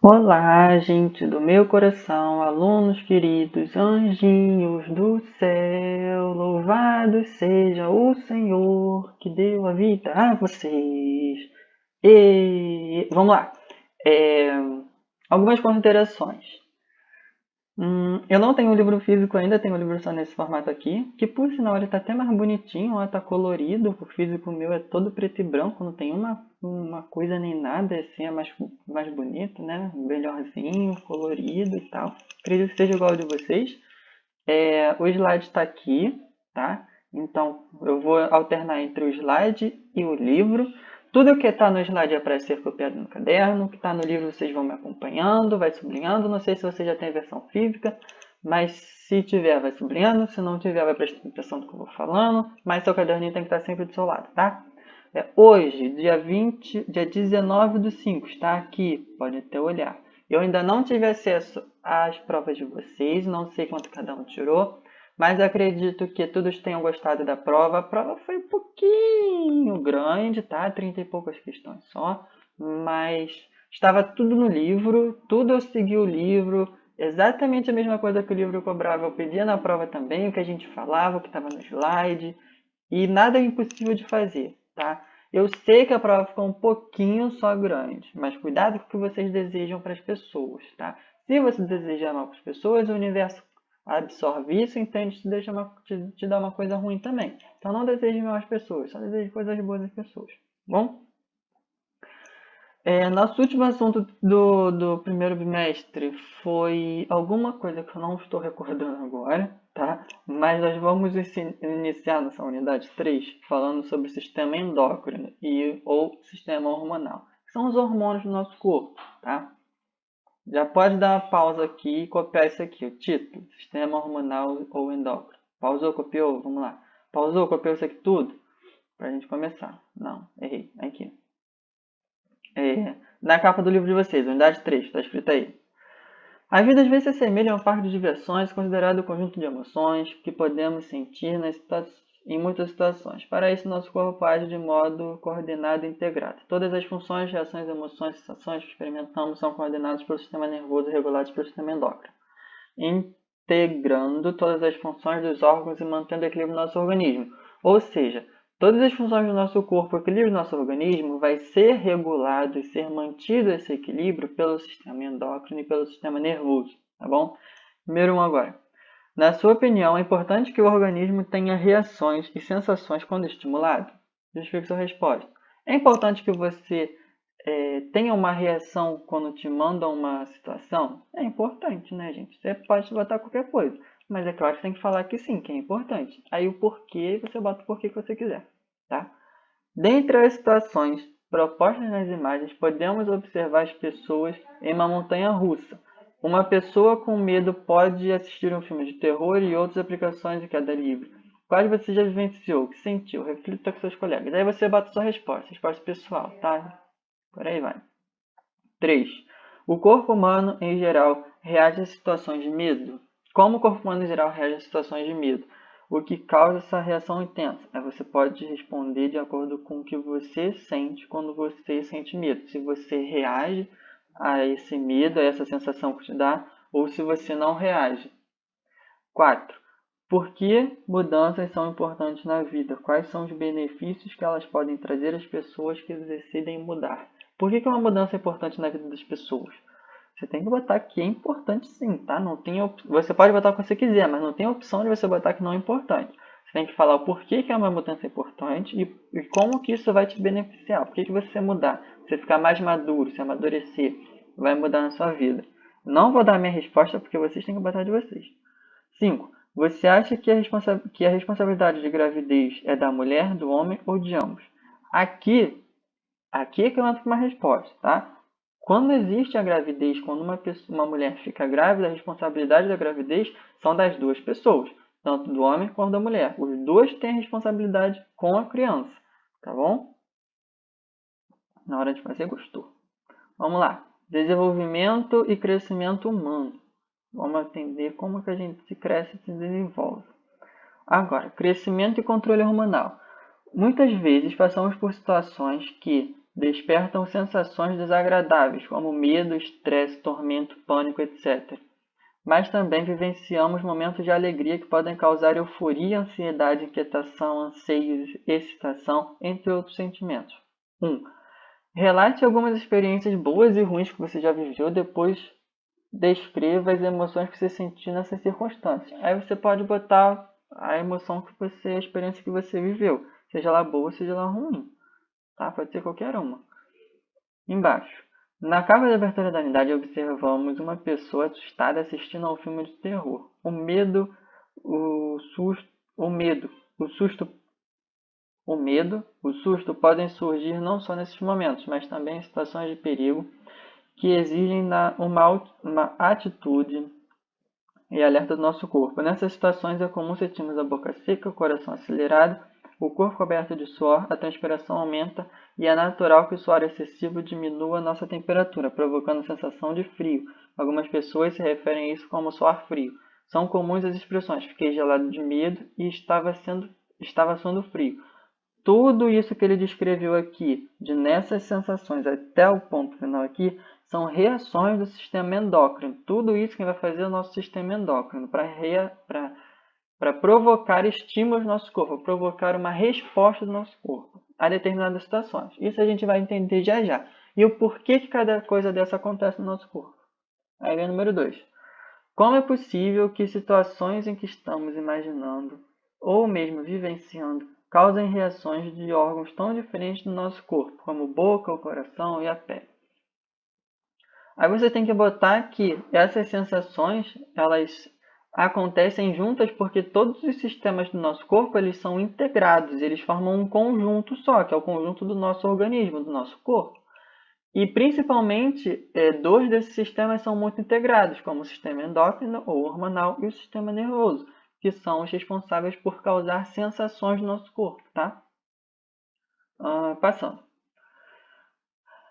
Olá, gente do meu coração, alunos queridos, anjinhos do céu, louvado seja o Senhor que deu a vida a vocês. E vamos lá. É, Algumas considerações. Eu não tenho o livro físico ainda, tenho o livro só nesse formato aqui, que por sinal ele tá até mais bonitinho, ó, tá colorido. O físico meu é todo preto e branco, não tem uma coisa nem nada, assim é mais bonito, né? Melhorzinho, colorido e tal. Acredito que seja igual ao de vocês. O slide está aqui, tá? Então eu vou alternar entre o slide e o livro. Tudo que está no slide é para ser copiado no caderno, o que está no livro vocês vão me acompanhando, vai sublinhando. Não sei se você já tem a versão física, mas se tiver, vai sublinhando. Se não tiver, vai prestando atenção no que eu vou falando. Mas seu caderninho tem que estar sempre do seu lado, tá? Hoje, dia 19 do 5, está aqui, pode até olhar. Eu ainda não tive acesso às provas de vocês, não sei quanto cada um tirou, mas acredito que todos tenham gostado da prova. A prova foi um pouquinho grande, tá? 30 e poucas questões só, mas estava tudo no livro, tudo eu segui o livro, exatamente a mesma coisa que o livro cobrava, eu pedia na prova também, o que a gente falava, o que estava no slide, e nada é impossível de fazer, tá? Eu sei que a prova ficou um pouquinho só grande, mas cuidado com o que vocês desejam para as pessoas, tá? Se você desejar mal para as pessoas, o universo absorve isso, então te dá uma coisa ruim também. Então não deseje mal às pessoas, só deseje coisas boas às pessoas, tá bom? Nosso último assunto do primeiro bimestre foi alguma coisa que eu não estou recordando agora, tá? Mas nós vamos iniciar nessa unidade 3 falando sobre o sistema endócrino ou sistema hormonal. São os hormônios do nosso corpo, tá? Já pode dar uma pausa aqui e copiar isso aqui, o título, sistema hormonal ou endócrino. Pausou, copiou? Vamos lá. Pausou, copiou isso aqui tudo? Pra gente começar. Não, errei. Aqui. Na capa do livro de vocês, unidade 3, está escrito aí. A vida às vezes se assemelha a um parque de diversões, considerado o conjunto de emoções que podemos sentir em muitas situações. Para isso, nosso corpo age de modo coordenado e integrado. Todas as funções, reações, emoções e sensações que experimentamos são coordenadas pelo sistema nervoso e reguladas pelo sistema endócrino, integrando todas as funções dos órgãos e mantendo o equilíbrio do nosso organismo. Ou seja, todas as funções do nosso corpo, o equilíbrio do nosso organismo, vai ser regulado e ser mantido esse equilíbrio pelo sistema endócrino e pelo sistema nervoso, tá bom? Número 1 agora. Na sua opinião, é importante que o organismo tenha reações e sensações quando estimulado? Justifique sua resposta. É importante que você tenha uma reação quando te mandam uma situação? É importante, né, gente? Você pode botar qualquer coisa, mas é claro que você tem que falar que sim, que é importante. Aí o porquê, você bota o porquê que você quiser, tá? Dentre as situações propostas nas imagens, podemos observar as pessoas em uma montanha russa. Uma pessoa com medo pode assistir um filme de terror e outras aplicações de queda livre. Quais você já vivenciou? O que sentiu? Reflita com seus colegas. Aí você bota sua resposta pessoal, tá? Por aí vai. 3. O corpo humano, em geral, reage a situações de medo. Como o corpo humano, em geral, reage a situações de medo? O que causa essa reação intensa? Você pode responder de acordo com o que você sente quando você sente medo. Se você reage a esse medo, a essa sensação que te dá, ou se você não reage. 4. Por que mudanças são importantes na vida? Quais são os benefícios que elas podem trazer às pessoas que decidem mudar? Por que uma mudança é importante na vida das pessoas? Você tem que botar que é importante sim, tá? Não tem Você pode botar o que você quiser, mas não tem opção de você botar que não é importante. Você tem que falar o porquê que é uma mudança importante e como que isso vai te beneficiar. Por que você mudar? Você ficar mais maduro, se amadurecer, vai mudar na sua vida. Não vou dar minha resposta porque vocês têm que botar de vocês. 5. Você acha que a responsabilidade de gravidez é da mulher, do homem ou de ambos? Aqui, aqui é que eu entro com uma resposta, tá? Quando existe a gravidez, quando uma mulher fica grávida, a responsabilidade da gravidez são das duas pessoas, tanto do homem quanto da mulher. Os dois têm responsabilidade com a criança, tá bom? Na hora de fazer, gostou. Vamos lá. Desenvolvimento e crescimento humano. Vamos entender como que a gente se cresce e se desenvolve. Agora, crescimento e controle hormonal. Muitas vezes passamos por situações que despertam sensações desagradáveis, como medo, estresse, tormento, pânico, etc. Mas também vivenciamos momentos de alegria que podem causar euforia, ansiedade, inquietação, anseios, excitação, entre outros sentimentos. 1. Relate algumas experiências boas e ruins que você já viveu, depois descreva as emoções que você sentiu nessas circunstâncias. Aí você pode botar a emoção que você, a experiência que você viveu, seja ela boa, seja ela ruim, tá? Pode ser qualquer uma. Embaixo. Na capa de abertura da unidade observamos uma pessoa assustada assistindo a um filme de terror. O susto podem surgir não só nesses momentos, mas também em situações de perigo que exigem uma atitude e alerta do nosso corpo. Nessas situações é comum sentirmos a boca seca, o coração acelerado, o corpo coberto de suor, a transpiração aumenta e é natural que o suor excessivo diminua a nossa temperatura, provocando sensação de frio. Algumas pessoas se referem a isso como suor frio. São comuns as expressões "fiquei gelado de medo" e "estava suando frio". Tudo isso que ele descreveu aqui, de nessas sensações até o ponto final aqui, são reações do sistema endócrino. Tudo isso que vai fazer o nosso sistema endócrino para provocar estímulos no nosso corpo, provocar uma resposta do nosso corpo a determinadas situações. Isso a gente vai entender já já. E o porquê que cada coisa dessa acontece no nosso corpo. Aí vem o número 2. Como é possível que situações em que estamos imaginando ou mesmo vivenciando causem reações de órgãos tão diferentes no nosso corpo, como boca, o coração e a pele? Aí você tem que botar que essas sensações, elas acontecem juntas porque todos os sistemas do nosso corpo, eles são integrados, eles formam um conjunto só, que é o conjunto do nosso organismo, do nosso corpo. E principalmente, dois desses sistemas são muito integrados, como o sistema endócrino ou hormonal e o sistema nervoso, que são os responsáveis por causar sensações no nosso corpo, tá? Passando.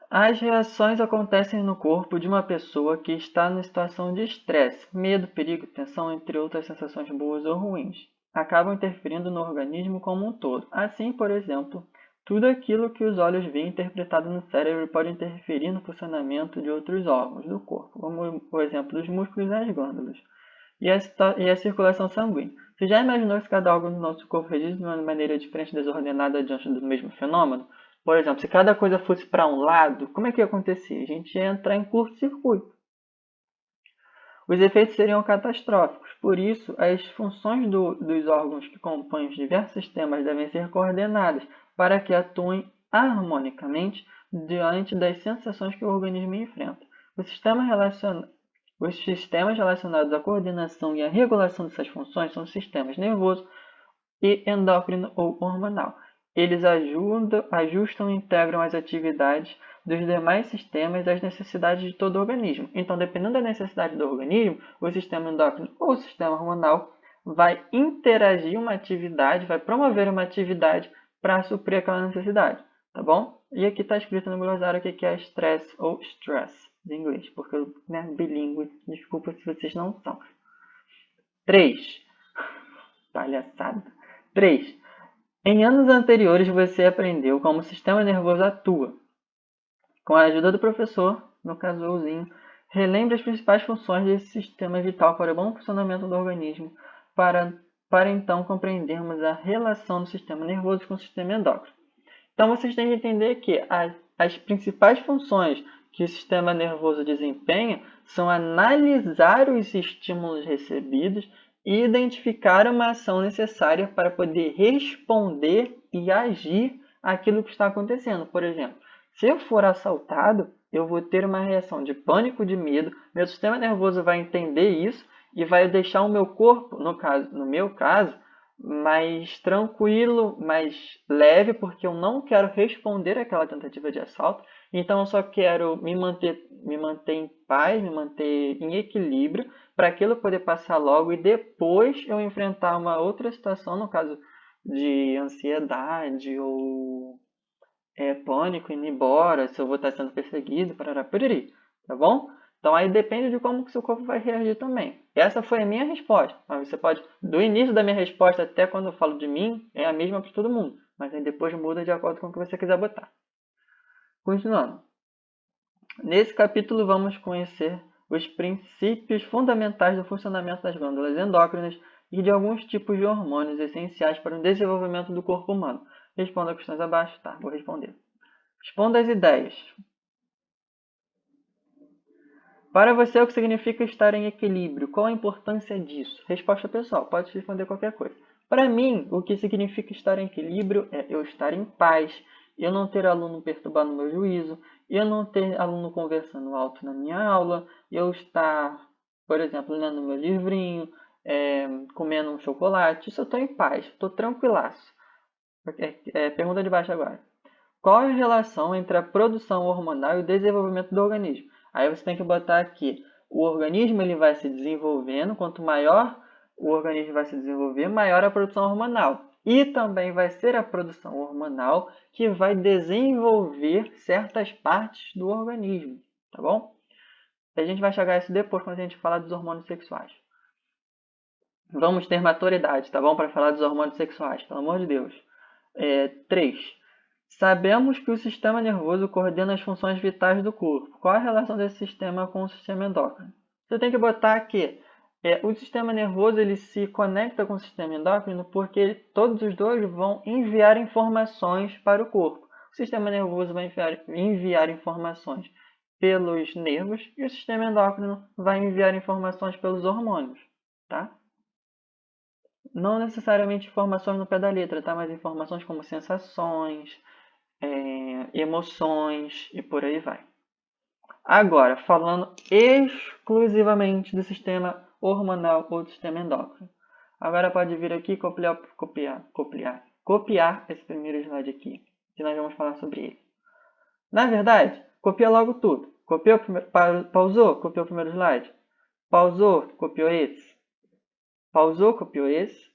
As reações acontecem no corpo de uma pessoa que está em situação de estresse, medo, perigo, tensão, entre outras sensações boas ou ruins. Acabam interferindo no organismo como um todo. Assim, por exemplo, tudo aquilo que os olhos veem interpretado no cérebro pode interferir no funcionamento de outros órgãos do corpo, como o exemplo dos músculos e as glândulas. E a circulação sanguínea. Você já imaginou que cada órgão do nosso corpo reage de uma maneira diferente e desordenada diante do mesmo fenômeno? Por exemplo, se cada coisa fosse para um lado, como é que ia acontecer? A gente ia entrar em curto-circuito. Os efeitos seriam catastróficos. Por isso, as funções dos órgãos que compõem os diversos sistemas devem ser coordenadas para que atuem harmonicamente diante das sensações que o organismo enfrenta. Os sistemas relacionados à coordenação e à regulação dessas funções são os sistemas nervoso e endócrino ou hormonal. Eles ajustam e integram as atividades dos demais sistemas às necessidades de todo o organismo. Então, dependendo da necessidade do organismo, o sistema endócrino ou o sistema hormonal vai interagir uma atividade, vai promover uma atividade para suprir aquela necessidade, tá bom? E aqui está escrito no glossário o que é stress ou stress, em inglês, porque eu bilíngue, desculpa se vocês não são. 3. Palhaçada. 3. Em anos anteriores, você aprendeu como o sistema nervoso atua. Com a ajuda do professor, no casulzinho, relembre as principais funções desse sistema vital para o bom funcionamento do organismo, para então compreendermos a relação do sistema nervoso com o sistema endócrino. Então, vocês têm que entender que as principais funções que o sistema nervoso desempenha são analisar os estímulos recebidos e identificar uma ação necessária para poder responder e agir àquilo que está acontecendo. Por exemplo, se eu for assaltado, eu vou ter uma reação de pânico, de medo, meu sistema nervoso vai entender isso e vai deixar o meu corpo, no meu caso, mais tranquilo, mais leve, porque eu não quero responder àquela tentativa de assalto, então eu só quero me manter em paz, me manter em equilíbrio, para aquilo poder passar logo e depois eu enfrentar uma outra situação, no caso de ansiedade ou pânico, indo embora, se eu vou estar sendo perseguido, parará, piriri, tá bom? Então aí depende de como que o seu corpo vai reagir também. Essa foi a minha resposta, mas você pode, do início da minha resposta até quando eu falo de mim, é a mesma para todo mundo, mas aí depois muda de acordo com o que você quiser botar. Continuando. Nesse capítulo vamos conhecer os princípios fundamentais do funcionamento das glândulas endócrinas e de alguns tipos de hormônios essenciais para o desenvolvimento do corpo humano. Responda as questões abaixo. Tá, vou responder. Responda as ideias. Para você, o que significa estar em equilíbrio? Qual a importância disso? Resposta pessoal, pode responder qualquer coisa. Para mim, o que significa estar em equilíbrio é eu estar em paz, eu não ter aluno perturbando meu juízo, eu não ter aluno conversando alto na minha aula, eu estar, por exemplo, lendo meu livrinho, comendo um chocolate. Isso eu estou em paz, estou tranquilaço. Pergunta de baixo agora. Qual a relação entre a produção hormonal e o desenvolvimento do organismo? Aí você tem que botar aqui, o organismo ele vai se desenvolvendo, quanto maior o organismo vai se desenvolver, maior a produção hormonal. E também vai ser a produção hormonal que vai desenvolver certas partes do organismo, tá bom? A gente vai chegar a isso depois quando a gente falar dos hormônios sexuais. Vamos ter maturidade, tá bom? Para falar dos hormônios sexuais, pelo amor de Deus. 3. Sabemos que o sistema nervoso coordena as funções vitais do corpo. Qual a relação desse sistema com o sistema endócrino? Você tem que botar aqui. O sistema nervoso ele se conecta com o sistema endócrino porque todos os dois vão enviar informações para o corpo. O sistema nervoso vai enviar informações pelos nervos e o sistema endócrino vai enviar informações pelos hormônios, tá? Não necessariamente informações no pé da letra, tá? Mas informações como sensações, emoções e por aí vai. Agora, falando exclusivamente do sistema hormonal ou do sistema endócrino. Agora pode vir aqui copiar esse primeiro slide aqui, que nós vamos falar sobre ele. Na verdade, copia logo tudo. Copiou, pausou, copiou o primeiro slide. Pausou, copiou esse. Pausou, copiou esse.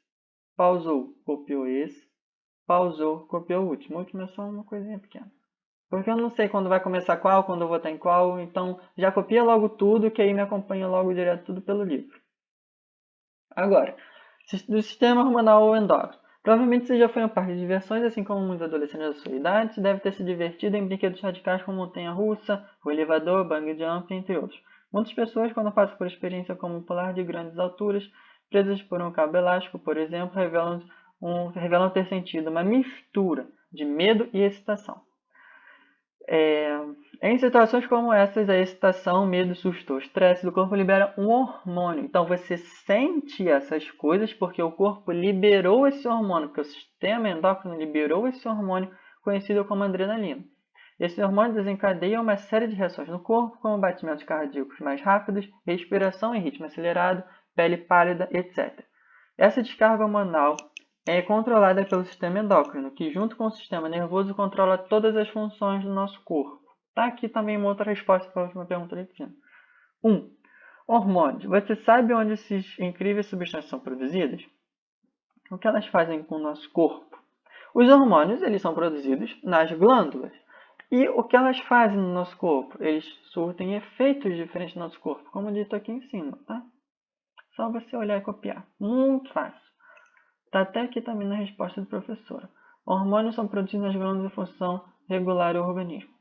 Pausou, copiou esse. Pausou, copiou o último. O último é só uma coisinha pequena. Porque eu não sei quando vai começar qual, quando eu vou estar em qual. Então, já copia logo tudo, que aí me acompanha logo direto tudo pelo livro. Agora, do sistema hormonal ou endócrino. Provavelmente você já foi em um parque de diversões, assim como muitos adolescentes da sua idade. Você deve ter se divertido em brinquedos radicais como montanha-russa, o elevador, bungee jump, entre outros. Muitas pessoas, quando passam por experiência como pular de grandes alturas, presas por um cabo elástico, por exemplo, revelam ter sentido uma mistura de medo e excitação. Em situações como essas, a excitação, medo, susto ou estresse do corpo libera um hormônio. Então você sente essas coisas porque o corpo liberou esse hormônio, porque o sistema endócrino liberou esse hormônio conhecido como adrenalina. Esse hormônio desencadeia uma série de reações no corpo, como batimentos cardíacos mais rápidos, respiração em ritmo acelerado, pele pálida, etc. Essa descarga hormonal é controlada pelo sistema endócrino, que junto com o sistema nervoso controla todas as funções do nosso corpo. Tá aqui também uma outra resposta para a última pergunta ali. 1. Hormônios. Você sabe onde essas incríveis substâncias são produzidas? O que elas fazem com o nosso corpo? Os hormônios eles são produzidos nas glândulas. E o que elas fazem no nosso corpo? Eles surtem efeitos diferentes no nosso corpo, como dito aqui em cima, tá? Só você olhar e copiar. Muito fácil. Está até aqui também na resposta do professor. Hormônios são produzidos nas glândulas em função regular do organismo.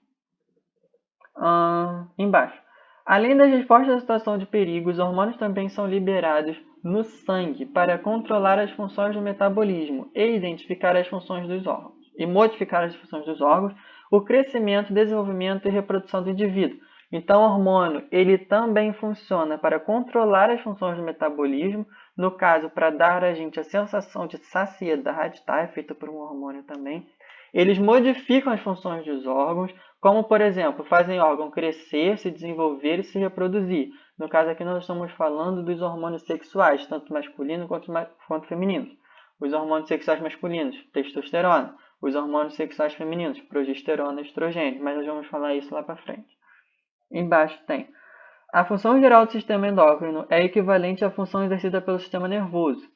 Embaixo. Além das respostas à situação de perigo, os hormônios também são liberados no sangue para controlar as funções do metabolismo e identificar as funções dos órgãos e modificar as funções dos órgãos, o crescimento, desenvolvimento e reprodução do indivíduo. Então, o hormônio ele também funciona para controlar as funções do metabolismo, no caso, para dar a gente a sensação de saciedade, tá? É feito por um hormônio também. Eles modificam as funções dos órgãos, como, por exemplo, fazem o órgão crescer, se desenvolver e se reproduzir. No caso aqui nós estamos falando dos hormônios sexuais, tanto masculinos quanto femininos. Os hormônios sexuais masculinos, testosterona. Os hormônios sexuais femininos, progesterona e estrogênio. Mas nós vamos falar isso lá para frente. Embaixo tem. A função geral do sistema endócrino é equivalente à função exercida pelo sistema nervoso.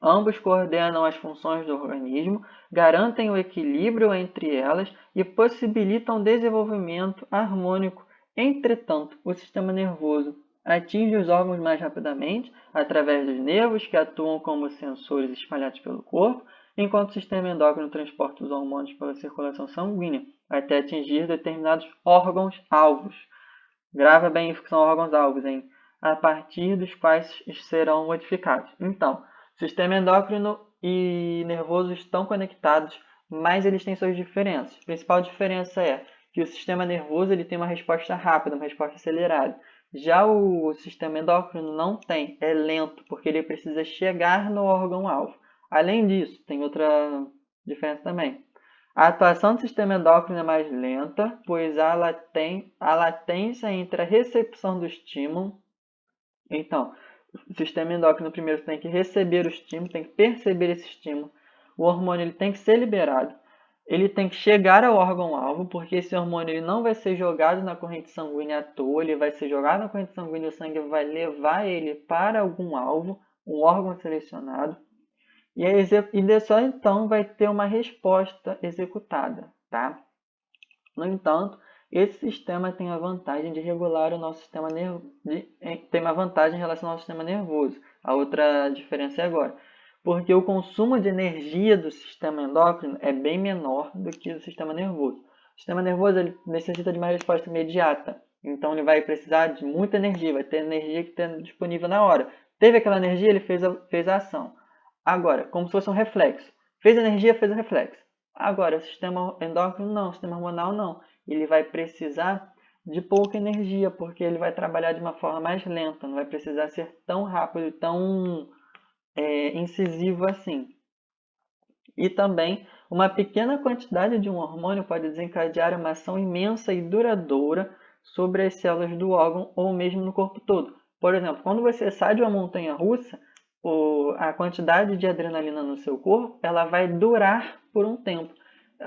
Ambos coordenam as funções do organismo, garantem o equilíbrio entre elas e possibilitam o desenvolvimento harmônico. Entretanto, o sistema nervoso atinge os órgãos mais rapidamente através dos nervos que atuam como sensores espalhados pelo corpo, enquanto o sistema endócrino transporta os hormônios pela circulação sanguínea até atingir determinados órgãos-alvos. Grava bem isso que são órgãos-alvos, hein? A partir dos quais serão modificados. Então, sistema endócrino e nervoso estão conectados, mas eles têm suas diferenças. A principal diferença é que o sistema nervoso ele tem uma resposta rápida, uma resposta acelerada. Já o sistema endócrino não tem, é lento, porque ele precisa chegar no órgão-alvo. Além disso, tem outra diferença também. A atuação do sistema endócrino é mais lenta, pois há latência entre a recepção do estímulo. Então, o sistema endócrino primeiro tem que receber o estímulo, tem que perceber esse estímulo. O hormônio ele tem que ser liberado. Ele tem que chegar ao órgão-alvo, porque esse hormônio ele não vai ser jogado na corrente sanguínea à toa, ele vai ser jogado na corrente sanguínea e o sangue vai levar ele para algum alvo, um órgão selecionado. E só então vai ter uma resposta executada, tá? No entanto, esse sistema tem a vantagem de regular o nosso sistema nervoso, tem uma vantagem em relação ao sistema nervoso. A outra diferença é agora, porque o consumo de energia do sistema endócrino é bem menor do que do sistema nervoso. O sistema nervoso ele necessita de uma resposta imediata, então ele vai precisar de muita energia, vai ter energia que está disponível na hora. Teve aquela energia, ele fez a ação. Agora, como se fosse um reflexo. Fez energia, fez o reflexo. Agora, o sistema endócrino não, o sistema hormonal não. Ele vai precisar de pouca energia, porque ele vai trabalhar de uma forma mais lenta, não vai precisar ser tão rápido e tão incisivo assim. E também, uma pequena quantidade de um hormônio pode desencadear uma ação imensa e duradoura sobre as células do órgão ou mesmo no corpo todo. Por exemplo, quando você sai de uma montanha-russa, a quantidade de adrenalina no seu corpo ela vai durar por um tempo.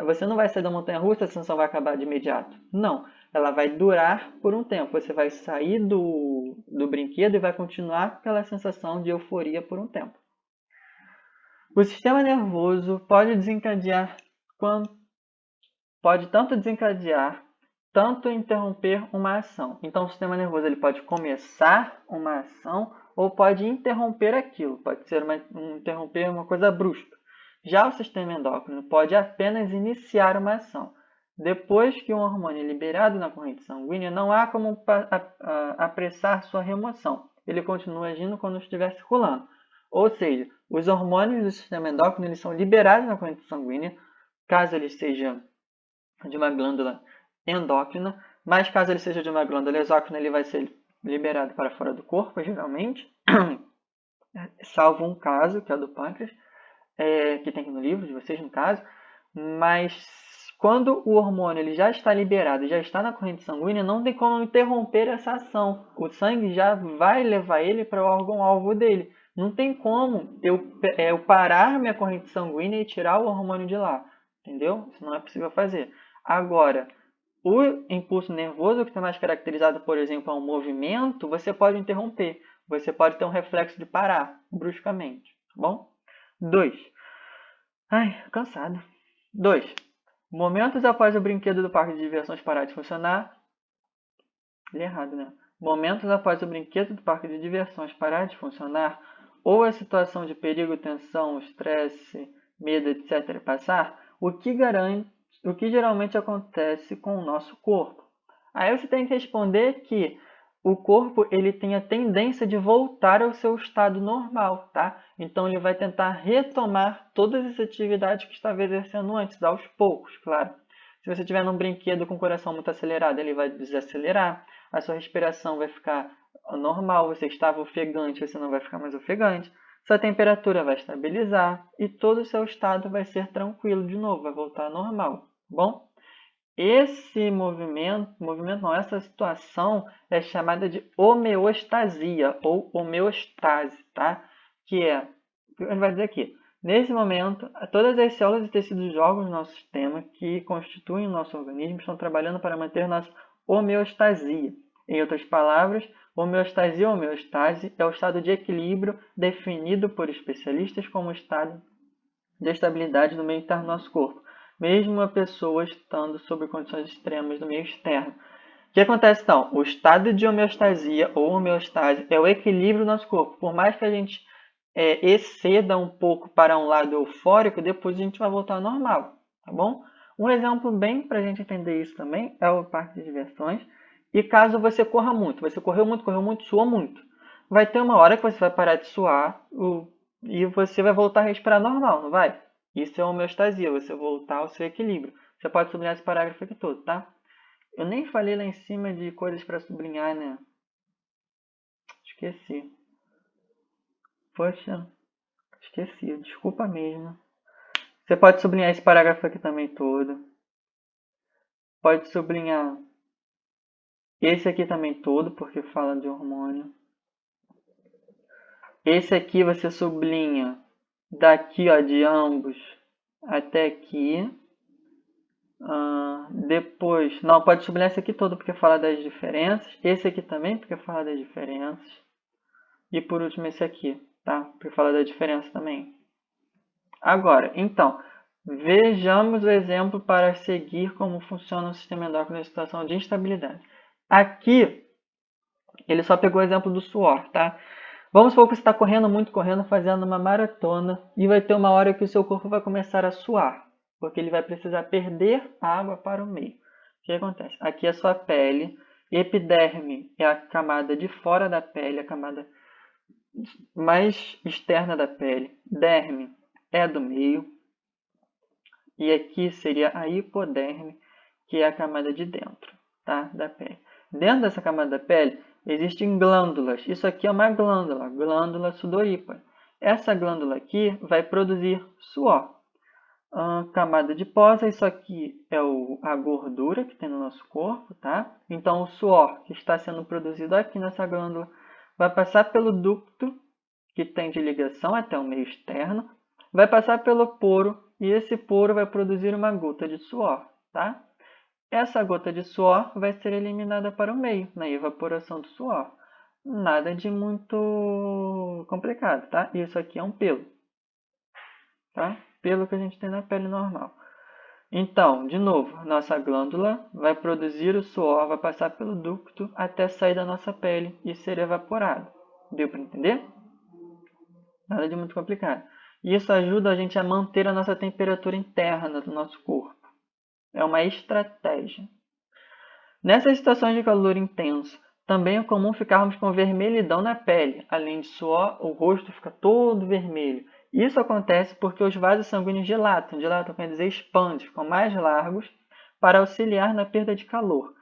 Você não vai sair da montanha-russa, a sensação vai acabar de imediato. Não, ela vai durar por um tempo. Você vai sair do brinquedo e vai continuar com aquela sensação de euforia por um tempo. O sistema nervoso pode tanto desencadear, tanto interromper uma ação. Então, o sistema nervoso ele pode começar uma ação ou pode interromper aquilo. Pode ser interromper uma coisa brusca. Já o sistema endócrino pode apenas iniciar uma ação. Depois que um hormônio é liberado na corrente sanguínea, não há como apressar sua remoção. Ele continua agindo quando estiver circulando. Ou seja, os hormônios do sistema endócrino eles são liberados na corrente sanguínea, caso ele seja de uma glândula endócrina, mas caso ele seja de uma glândula exócrina, ele vai ser liberado para fora do corpo, geralmente, salvo um caso, que é o do pâncreas, que tem aqui no livro de vocês, no caso, mas quando o hormônio ele já está liberado, já está na corrente sanguínea, não tem como interromper essa ação. O sangue já vai levar ele para o órgão-alvo dele. Não tem como eu parar minha corrente sanguínea e tirar o hormônio de lá. Entendeu? Isso não é possível fazer. Agora, o impulso nervoso, que está mais caracterizado, por exemplo, a um movimento, você pode interromper. Você pode ter um reflexo de parar bruscamente. Tá bom? 2. Ai, cansado. 2. Momentos após o brinquedo do parque de diversões parar de funcionar. Li errado, né? Momentos após o brinquedo do parque de diversões parar de funcionar, ou a situação de perigo, tensão, estresse, medo, etc. passar, o que geralmente acontece com o nosso corpo? Aí você tem que responder que o corpo ele tem a tendência de voltar ao seu estado normal, tá? Então ele vai tentar retomar todas as atividades que estava exercendo antes, aos poucos, claro. Se você estiver num brinquedo com o coração muito acelerado, ele vai desacelerar, a sua respiração vai ficar normal, você estava ofegante, você não vai ficar mais ofegante, sua temperatura vai estabilizar e todo o seu estado vai ser tranquilo de novo, vai voltar ao normal, bom? Esse essa situação é chamada de homeostasia ou homeostase, tá? Que é, ele vai dizer aqui, nesse momento, todas as células e tecidos do órgãos do nosso sistema que constituem o nosso organismo estão trabalhando para manter nossa homeostasia. Em outras palavras, homeostasia ou homeostase é o estado de equilíbrio definido por especialistas como o estado de estabilidade no meio interno do nosso corpo, mesmo a pessoa estando sob condições extremas do meio externo. O que acontece então? O estado de homeostasia ou homeostase é o equilíbrio do nosso corpo. Por mais que a gente exceda um pouco para um lado eufórico, depois a gente vai voltar ao normal, tá bom? Um exemplo bem para a gente entender isso também é o parque de diversões. E caso você corra muito, você correu muito, suou muito, vai ter uma hora que você vai parar de suar e você vai voltar a respirar normal, não vai? Isso é homeostasia, você voltar ao seu equilíbrio. Você pode sublinhar esse parágrafo aqui todo, tá? Eu nem falei lá em cima de coisas para sublinhar, né? Esqueci. Poxa, esqueci. Desculpa mesmo. Você pode sublinhar esse parágrafo aqui também todo. Pode sublinhar esse aqui também todo, porque fala de hormônio. Esse aqui você sublinha daqui, ó, de ambos até aqui. Depois, não, pode sublinhar esse aqui todo porque fala das diferenças. Esse aqui também porque fala das diferenças. E por último esse aqui, tá? Porque fala da diferença também. Agora, então, vejamos o exemplo para seguir como funciona o sistema endócrino em situação de instabilidade. Aqui, ele só pegou o exemplo do suor, tá? Vamos supor que você está correndo muito, fazendo uma maratona e vai ter uma hora que o seu corpo vai começar a suar, porque ele vai precisar perder água para o meio. O que acontece? Aqui é a sua pele, epiderme é a camada de fora da pele, a camada mais externa da pele, derme é do meio, e aqui seria a hipoderme, que é a camada de dentro, tá? Da pele. Dentro dessa camada da pele existem glândulas. Isso aqui é uma glândula, glândula sudorípara. Essa glândula aqui vai produzir suor. Camada adiposa, isso aqui é a gordura que tem no nosso corpo, tá? Então o suor que está sendo produzido aqui nessa glândula vai passar pelo ducto que tem de ligação até o meio externo, vai passar pelo poro e esse poro vai produzir uma gota de suor, tá? Essa gota de suor vai ser eliminada para o meio, na evaporação do suor. Nada de muito complicado, tá? Isso aqui é um pelo, tá? Pelo que a gente tem na pele normal. Então, de novo, nossa glândula vai produzir o suor, vai passar pelo ducto até sair da nossa pele e ser evaporado. Deu para entender? Nada de muito complicado. E isso ajuda a gente a manter a nossa temperatura interna do nosso corpo. É uma estratégia. Nessas situações de calor intenso, também é comum ficarmos com vermelhidão na pele. Além de suor, o rosto fica todo vermelho. Isso acontece porque os vasos sanguíneos dilatam. Dilatam quer dizer expandem, ficam mais largos para auxiliar na perda de calor.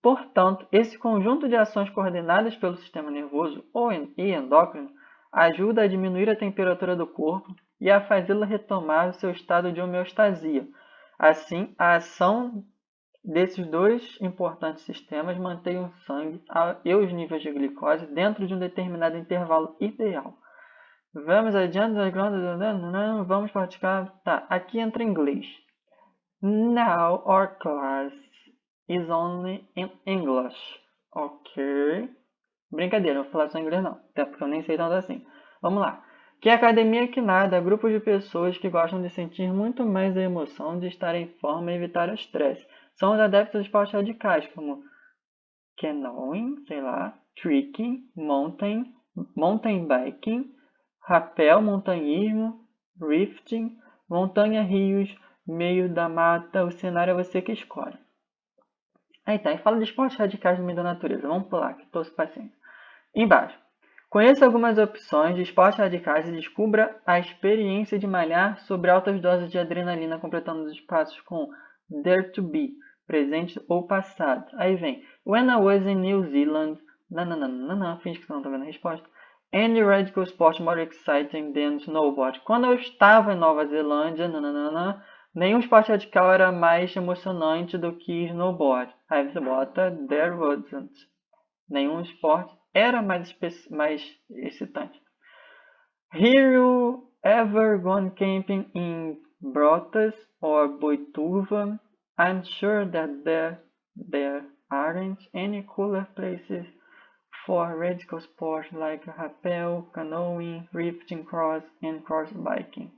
Portanto, esse conjunto de ações coordenadas pelo sistema nervoso e endócrino ajuda a diminuir a temperatura do corpo e a fazê-lo retomar o seu estado de homeostasia. Assim, a ação desses dois importantes sistemas mantém o sangue e os níveis de glicose dentro de um determinado intervalo ideal. Vamos adiante, vamos praticar. Tá, aqui entra em inglês. Now our class is only in English. Ok. Brincadeira, não vou falar só em inglês não, até porque eu nem sei tanto assim. Vamos lá. Que academia que nada, grupos de pessoas que gostam de sentir muito mais a emoção de estar em forma e evitar o estresse. São os adeptos de esportes radicais, como canoeing, sei lá, trekking, mountain biking, rapel, montanhismo, rafting, montanha-rios, meio da mata, o cenário é você que escolhe. Aí tá, e fala de esportes radicais no meio da natureza. Vamos pular, que tô sem paciência. Embaixo. Conheça algumas opções de esportes radicais e descubra a experiência de malhar sobre altas doses de adrenalina, completando os espaços com Dare to Be, presente ou passado. Aí vem, When I was in New Zealand, finge que você não está vendo a resposta. Any radical sport more exciting than snowboard. Quando eu estava em Nova Zelândia, nenhum esporte radical era mais emocionante do que snowboard. Aí você bota There wasn't. Nenhum esporte era mais excitante. Have you ever gone camping in Brotas or Boituva? I'm sure that there aren't any cooler places for radical sports like rappel, canoeing, rafting, cross and cross biking.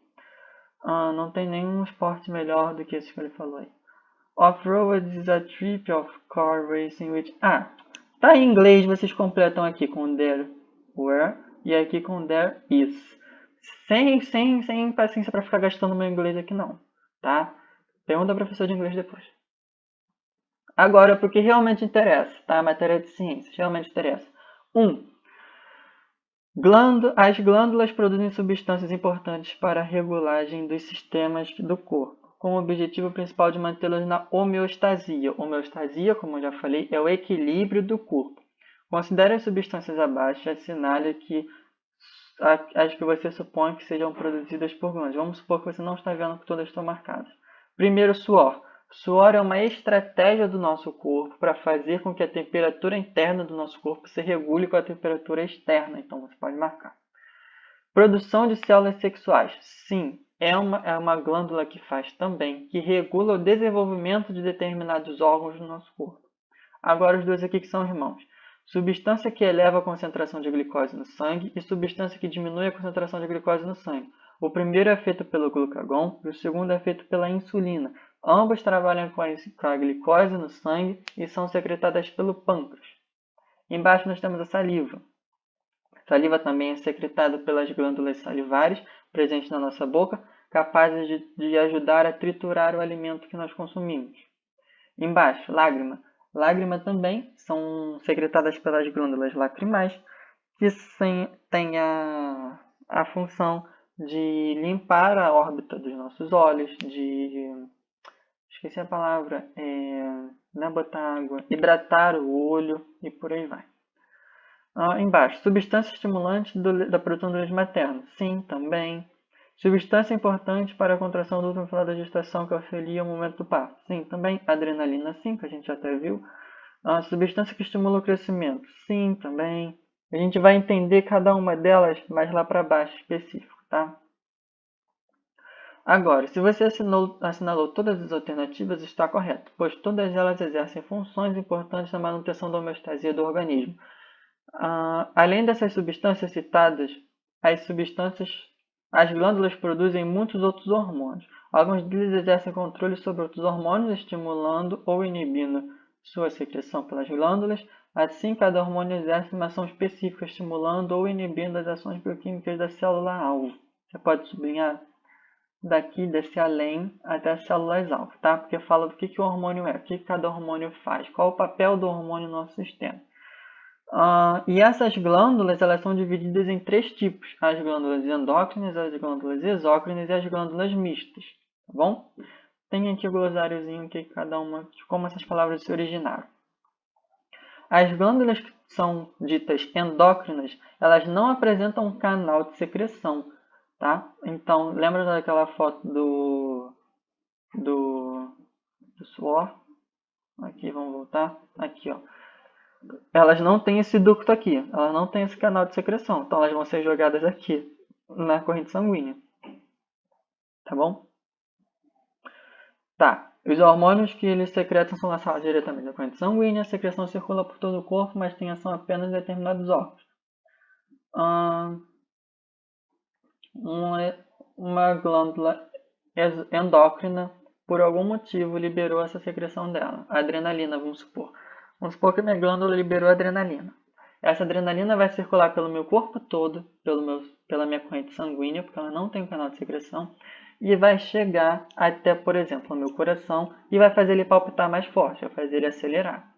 Não tem nenhum esporte melhor do que esse que ele falou aí. Off-road is a trip of car racing which... Tá em inglês, vocês completam aqui com there were e aqui com there is. Sem paciência para ficar gastando meu inglês aqui não, tá? Pergunta ao professor de inglês depois. Agora, para o que realmente interessa, tá? A matéria de ciências, realmente interessa. 1. As glândulas produzem substâncias importantes para a regulagem dos sistemas do corpo, com o objetivo principal de mantê-los na homeostasia. Homeostasia, como eu já falei, é o equilíbrio do corpo. Considere as substâncias abaixo e assinale que as que você supõe que sejam produzidas por glândulas. Vamos supor que você não está vendo que todas estão marcadas. Primeiro, suor. Suor é uma estratégia do nosso corpo para fazer com que a temperatura interna do nosso corpo se regule com a temperatura externa. Então, você pode marcar. Produção de células sexuais. Sim, é uma glândula que faz também, que regula o desenvolvimento de determinados órgãos do nosso corpo. Agora, os dois aqui que são irmãos. Substância que eleva a concentração de glicose no sangue e substância que diminui a concentração de glicose no sangue. O primeiro é feito pelo glucagon e o segundo é feito pela insulina. Ambos trabalham com a glicose no sangue e são secretadas pelo pâncreas. Embaixo nós temos a saliva. A saliva também é secretada pelas glândulas salivares presentes na nossa boca, capazes de ajudar a triturar o alimento que nós consumimos. Embaixo, lágrima. Lágrimas também são secretadas pelas glândulas lacrimais, que têm a função de limpar a órbita dos nossos olhos, esqueci a palavra, não é botar água, hidratar o olho e por aí vai. Embaixo, substância estimulante da produção do leite materno. Sim, também. Substância importante para a contração do útero no final da gestação que auxilia o momento do parto. Sim, também. Adrenalina, sim, que a gente já até viu. Substância que estimula o crescimento. Sim, também. A gente vai entender cada uma delas mais lá para baixo, específico, tá? Agora, se você assinalou todas as alternativas, está correto, pois todas elas exercem funções importantes na manutenção da homeostasia do organismo. Além dessas substâncias citadas, as glândulas produzem muitos outros hormônios. Alguns deles exercem controle sobre outros hormônios, estimulando ou inibindo sua secreção pelas glândulas. Assim, cada hormônio exerce uma ação específica, estimulando ou inibindo as ações bioquímicas da célula-alvo. Você pode sublinhar daqui, descer além, até as células-alvo, tá? Porque fala do que o hormônio é, o que cada hormônio faz, qual o papel do hormônio no nosso sistema. E essas glândulas, elas são divididas em 3 tipos: as glândulas endócrinas, as glândulas exócrinas e as glândulas mistas, tá bom? Tem aqui o glossáriozinho que cada uma, como essas palavras se originaram. As glândulas que são ditas endócrinas, elas não apresentam um canal de secreção, tá? Então, lembra daquela foto do suor? Aqui, vamos voltar. Aqui, ó. Elas não têm esse ducto aqui, elas não têm esse canal de secreção, então elas vão ser jogadas aqui na corrente sanguínea, tá bom? Tá, os hormônios que eles secretam são lançados diretamente na corrente sanguínea, a secreção circula por todo o corpo, mas tem ação apenas em determinados órgãos. Uma glândula endócrina, por algum motivo, liberou essa secreção dela, a adrenalina, vamos supor. Vamos supor que minha glândula liberou adrenalina. Essa adrenalina vai circular pelo meu corpo todo, pela minha corrente sanguínea, porque ela não tem um canal de secreção, e vai chegar até, por exemplo, o meu coração e vai fazer ele palpitar mais forte, vai fazer ele acelerar.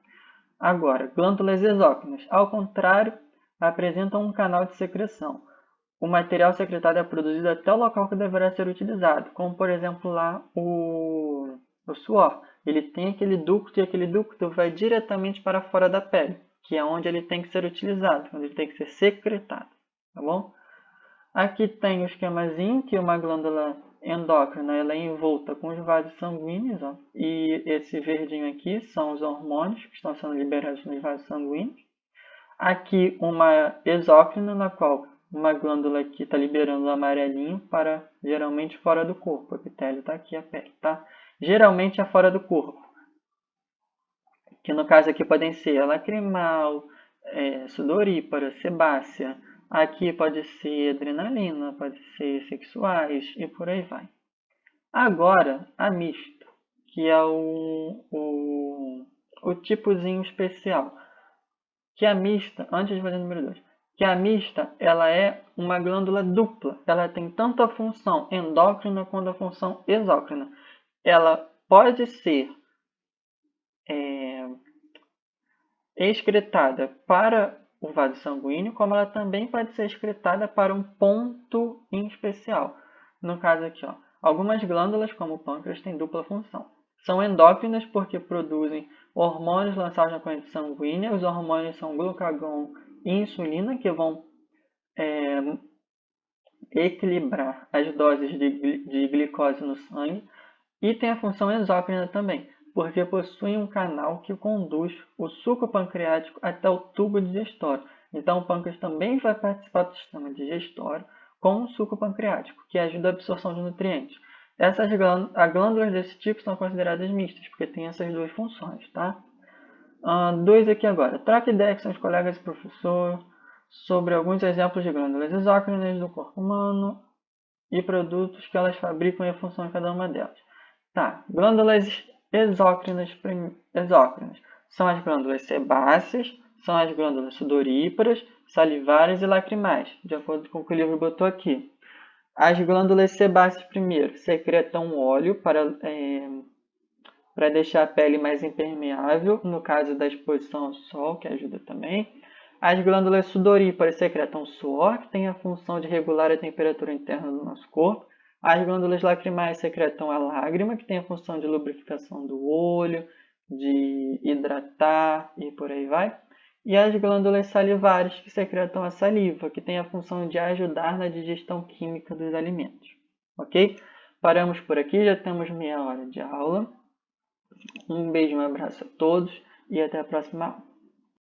Agora, glândulas exócrinas, ao contrário, apresentam um canal de secreção. O material secretado é produzido até o local que deverá ser utilizado, como, por exemplo, lá o suor. Ele tem aquele ducto e aquele ducto vai diretamente para fora da pele, que é onde ele tem que ser utilizado, onde ele tem que ser secretado, tá bom? Aqui tem o esquemazinho, que uma glândula endócrina ela é envolta com os vasos sanguíneos, ó, e esse verdinho aqui são os hormônios que estão sendo liberados nos vasos sanguíneos. Aqui uma exócrina, na qual uma glândula aqui está liberando o amarelinho para, geralmente, fora do corpo. O epitélio está aqui, a pele, tá? Geralmente é fora do corpo. Que no caso aqui podem ser a lacrimal, sudorípara, sebácea. Aqui pode ser adrenalina, pode ser sexuais e por aí vai. Agora, a mista, que é o tipozinho especial. Que é a mista, antes de fazer o número 2, que a mista ela é uma glândula dupla. Ela tem tanto a função endócrina quanto a função exócrina. Ela pode ser excretada para o vaso sanguíneo, como ela também pode ser excretada para um ponto em especial. No caso aqui, ó, algumas glândulas, como o pâncreas, têm dupla função. São endócrinas porque produzem hormônios lançados na corrente sanguínea. Os hormônios são glucagon e insulina, que vão equilibrar as doses de glicose no sangue. E tem a função exócrina também, porque possui um canal que conduz o suco pancreático até o tubo digestório. Então, o pâncreas também vai participar do sistema digestório com o suco pancreático, que ajuda a absorção de nutrientes. Essas glândulas desse tipo são consideradas mistas, porque tem essas duas funções, tá? Dois aqui agora. Troque ideias com os colegas e professor sobre alguns exemplos de glândulas exócrinas do corpo humano e produtos que elas fabricam e a função de cada uma delas. Tá, glândulas exócrinas são as glândulas sebáceas, são as glândulas sudoríparas, salivares e lacrimais, de acordo com o que o livro botou aqui. As glândulas sebáceas, primeiro, secretam óleo para deixar a pele mais impermeável, no caso da exposição ao sol, que ajuda também. As glândulas sudoríparas secretam suor, que tem a função de regular a temperatura interna do nosso corpo. As glândulas lacrimais secretam a lágrima, que tem a função de lubrificação do olho, de hidratar e por aí vai. E as glândulas salivares, que secretam a saliva, que tem a função de ajudar na digestão química dos alimentos. Ok? Paramos por aqui, já temos meia hora de aula. Um beijo, um abraço a todos e até a próxima aula.